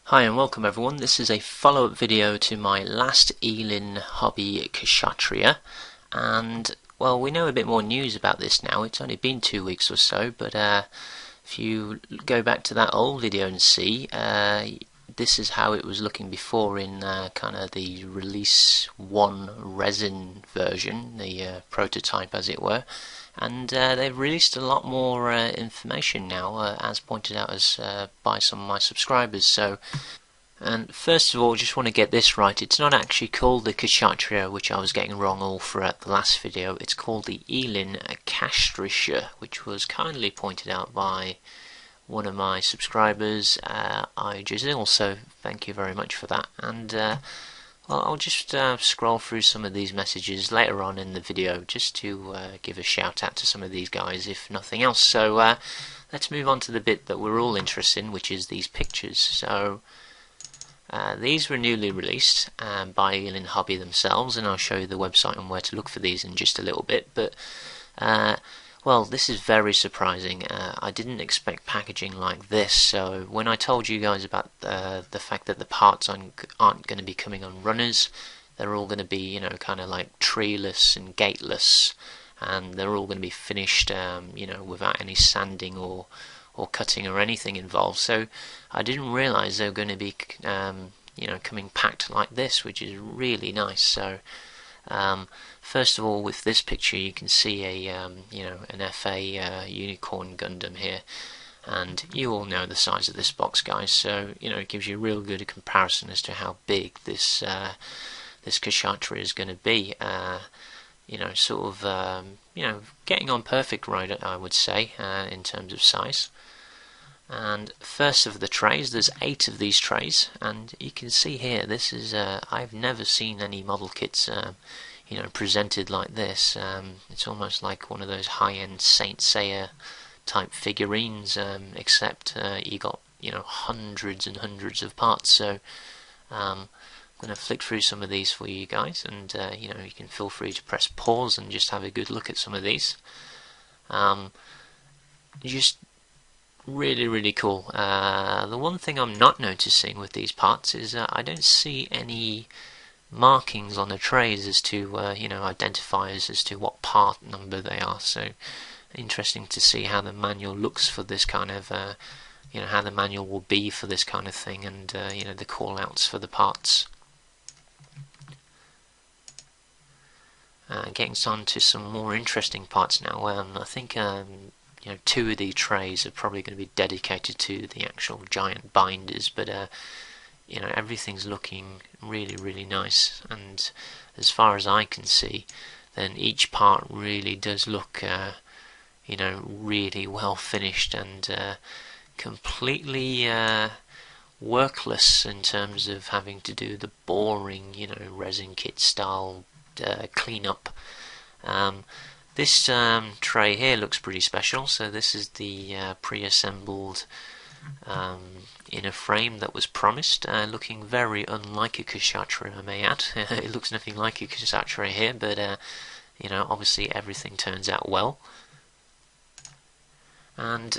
Hi and welcome everyone. This is a follow-up video to my last Elyn hobby, Kshatriya, and well, we know a bit more news about this now. It's only been 2 weeks or so, but if you go back to that old video and see, this is how it was looking before in kind of the release 1 resin version, the prototype as it were. And they've released a lot more information now, as pointed out by some of my subscribers. And first of all, just want to get this right. It's not actually called the Kshatriya, which I was getting wrong all throughout the last video. It's called the Elyn Kastrysha, which was kindly pointed out by one of my subscribers, Jazil. So thank you very much for that. And well, I'll just scroll through some of these messages later on in the video just to give a shout out to some of these guys, if nothing else. So let's move on to the bit that we're all interested in, which is these pictures. So these were newly released by Elyn Hobby themselves, and I'll show you the website and where to look for these in just a little bit. But well, this is very surprising. I didn't expect packaging like this. So when I told you guys about the fact that the parts aren't going to be coming on runners, they're all going to be, you know, kind of like treeless and gateless, and they're all going to be finished, you know, without any sanding or cutting or anything involved. So I didn't realize they were going to be, you know, coming packed like this, which is really nice. So first of all, with this picture, you can see a you know, an FA unicorn Gundam here, and you all know the size of this box, guys. So you know, it gives you a real good comparison as to how big this this Kshatriya is going to be. You know, sort of you know, getting on perfect right, I would say, in terms of size. And first of the trays, there's 8 of these trays, and you can see here, this is I've never seen any model kits you know, presented like this. It's almost like one of those high-end Saint Seiya type figurines, except you got, you know, hundreds and hundreds of parts. So I'm going to flick through some of these for you guys, and you know, you can feel free to press pause and just have a good look at some of these. Just really cool. The one thing I'm not noticing with these parts is I don't see any markings on the trays as to you know, identifiers as to what part number they are. So interesting to see how the manual looks for this kind of you know, how the manual will be for this kind of thing, and you know, the call outs for the parts. Getting on to some more interesting parts now. I think you know, 2 of these trays are probably going to be dedicated to the actual giant binders, but you know, everything's looking really nice, and as far as I can see, then each part really does look you know, really well finished and completely workless in terms of having to do the boring, you know, resin kit style cleanup. This tray here looks pretty special. So this is the pre-assembled inner frame that was promised, looking very unlike a Kshatriya, I may add. It looks nothing like a Kshatriya here, but you know, obviously everything turns out well. And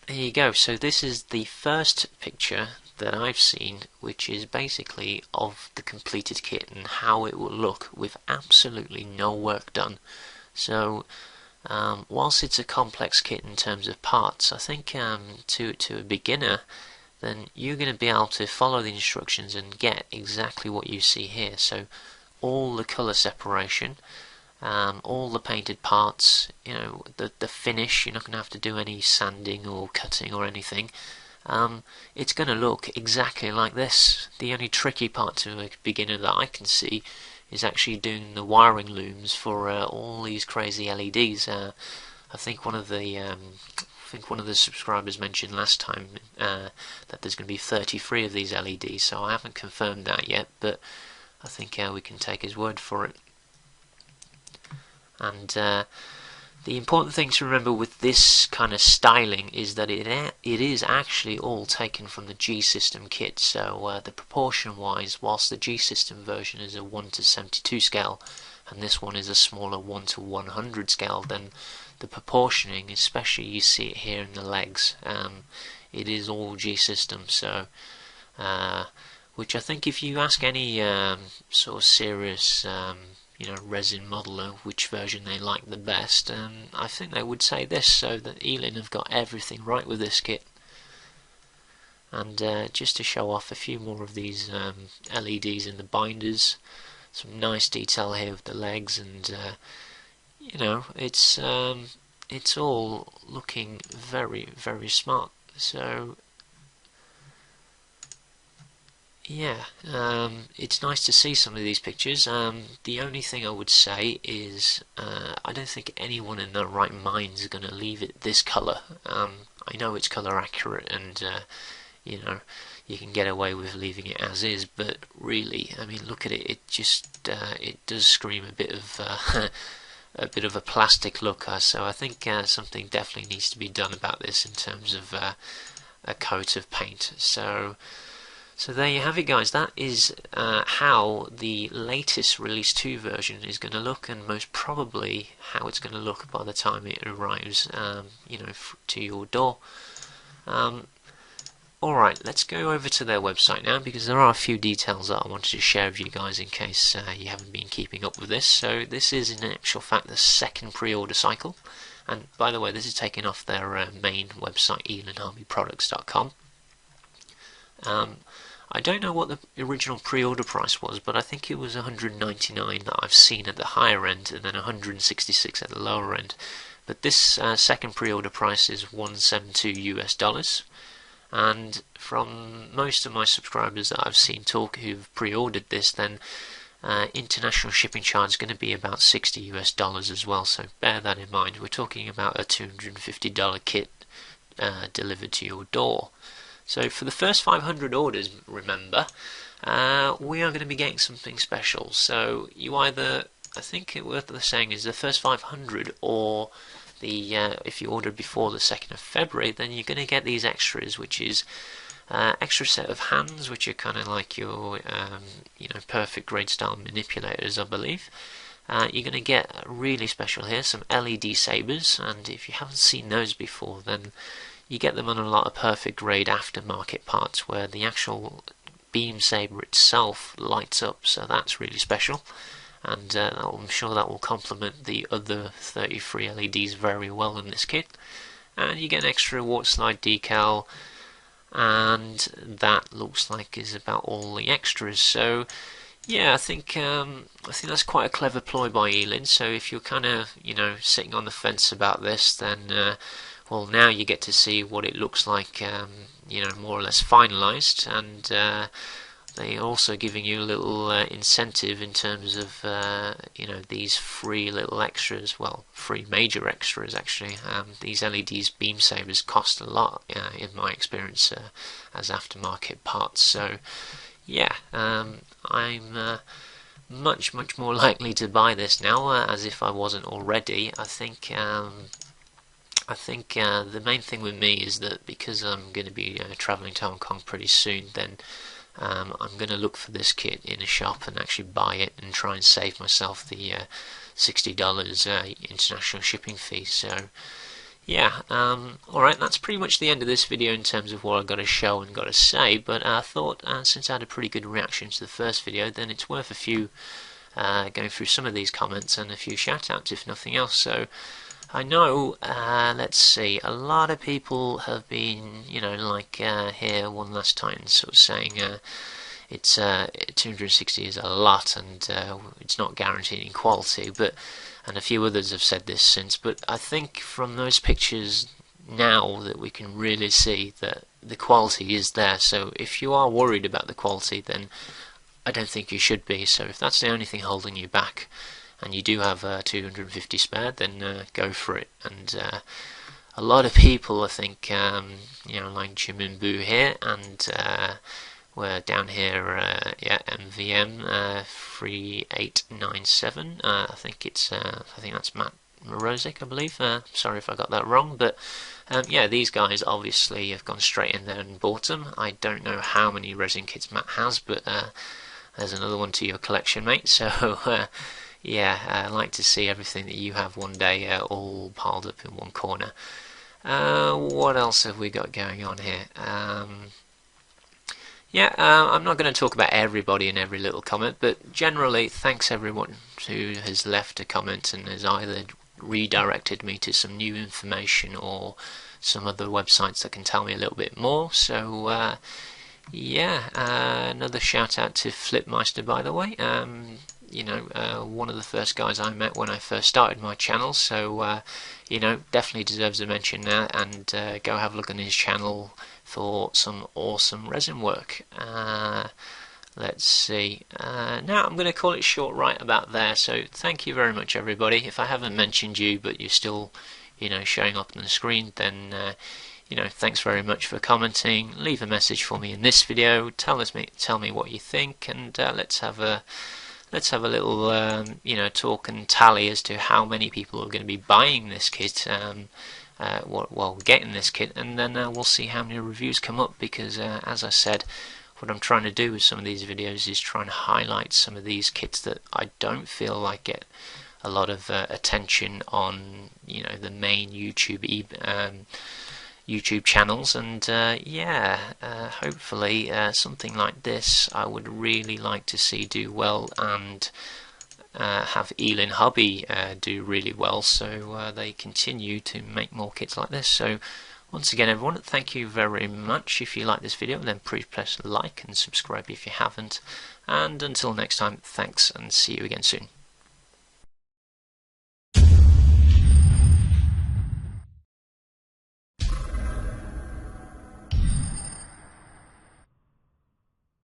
there you go. So this is the first picture that I've seen, which is basically of the completed kit and how it will look with absolutely no work done. So whilst it's a complex kit in terms of parts, I think to a beginner, then you're going to be able to follow the instructions and get exactly what you see here. So all the colour separation, all the painted parts, you know, the finish, you're not going to have to do any sanding or cutting or anything. It's going to look exactly like this. The only tricky part to a beginner that I can see is actually doing the wiring looms for all these crazy LEDs. I think one of the subscribers mentioned last time that there's going to be 33 of these LEDs, so I haven't confirmed that yet, but I think we can take his word for it. And the important thing to remember with this kind of styling is that it is actually all taken from the G System kit. So the proportion wise, whilst the G System version is a 1:72 scale and this one is a smaller 1:100 scale, then the proportioning, especially you see it here in the legs, it is all G System. So which I think if you ask any sort of serious resin modeler which version they like the best, I think they would say this. So that Elyn have got everything right with this kit. And just to show off a few more of these LEDs in the binders, some nice detail here with the legs, and it's all looking very, very smart. So yeah, it's nice to see some of these pictures. The only thing I would say is I don't think anyone in their right mind is going to leave it this colour. I know it's colour accurate, and you can get away with leaving it as is, but really, I mean, look at it. It just it does scream a bit of a plastic look. So I think something definitely needs to be done about this in terms of a coat of paint. So there you have it, guys. That is how the latest Release 2 version is going to look, and most probably how it's going to look by the time it arrives, to your door. Alright, let's go over to their website now, because there are a few details that I wanted to share with you guys in case you haven't been keeping up with this. So this is in actual fact the second pre-order cycle, and by the way, this is taken off their main website, elynhobbyproducts.com. I don't know what the original pre-order price was, but I think it was $199 that I've seen at the higher end, and then $166 at the lower end. But this second pre-order price is $172 US. And from most of my subscribers that I've seen talk who've pre-ordered this, then international shipping charge is going to be about $60 US as well. So bear that in mind. We're talking about a $250 kit delivered to your door. So for the first 500 orders, remember, we are going to be getting something special. So you either, I think it worth saying, is the first 500, or if you order before the 2nd of February, then you're going to get these extras, which is extra set of hands, which are kind of like your perfect grade style manipulators, I believe. You're going to get really special here, some LED sabers, and if you haven't seen those before, then you get them on a lot of perfect grade aftermarket parts where the actual beam saber itself lights up, so that's really special. And I'm sure that will complement the other 33 LEDs very well in this kit. And you get an extra water slide decal, and that looks like is about all the extras. So yeah, I think that's quite a clever ploy by Elyn. So if you're kind of sitting on the fence about this, then well, now you get to see what it looks like, more or less finalized, and they're also giving you a little incentive in terms of these free little extras, well, free major extras actually. These LEDs beam sabers cost a lot in my experience as aftermarket parts. So yeah, I'm much more likely to buy this now, as if I wasn't already. I think the main thing with me is that because I'm going to be travelling to Hong Kong pretty soon, then I'm going to look for this kit in a shop and actually buy it and try and save myself the $60 international shipping fee. So yeah, alright, that's pretty much the end of this video in terms of what I've got to show and got to say, but I thought since I had a pretty good reaction to the first video, then it's worth a few going through some of these comments and a few shout outs if nothing else. So I know, let's see, a lot of people have been, here one last time, sort of saying it's 260 is a lot, and it's not guaranteeing quality, and a few others have said this since, but I think from those pictures now that we can really see that the quality is there. So if you are worried about the quality, then I don't think you should be. So if that's the only thing holding you back, and you do have 250 spare, then go for it. And a lot of people, I think, like Jim and Boo here, and we're down here, MVM 3897. I think that's Matt Morozic, I believe. Sorry if I got that wrong, but yeah, these guys obviously have gone straight in there and bought them. I don't know how many resin kits Matt has, but there's another one to your collection, mate. So yeah, I'd like to see everything that you have one day all piled up in one corner. What else have we got going on here? Yeah, I'm not going to talk about everybody in every little comment, but generally, thanks everyone who has left a comment and has either redirected me to some new information or some other websites that can tell me a little bit more. So, yeah, another shout out to Flipmeister, by the way. One of the first guys I met when I first started my channel, so definitely deserves a mention now. And go have a look on his channel for some awesome resin work. Let's see. Now I'm going to call it short right about there. So thank you very much, everybody. If I haven't mentioned you, but you're still, showing up on the screen, then thanks very much for commenting. Leave a message for me in this video. Tell me what you think, and let's have a little talk and tally as to how many people are going to be buying this kit. Getting this kit, and then we'll see how many reviews come up, because as I said, what I'm trying to do with some of these videos is trying to highlight some of these kits that I don't feel like get a lot of attention on the main YouTube channels, and hopefully something like this I would really like to see do well, and have Elyn Hobby do really well, so they continue to make more kits like this. So once again, everyone, thank you very much. If you like this video, then please press like and subscribe if you haven't, and until next time, thanks and see you again soon.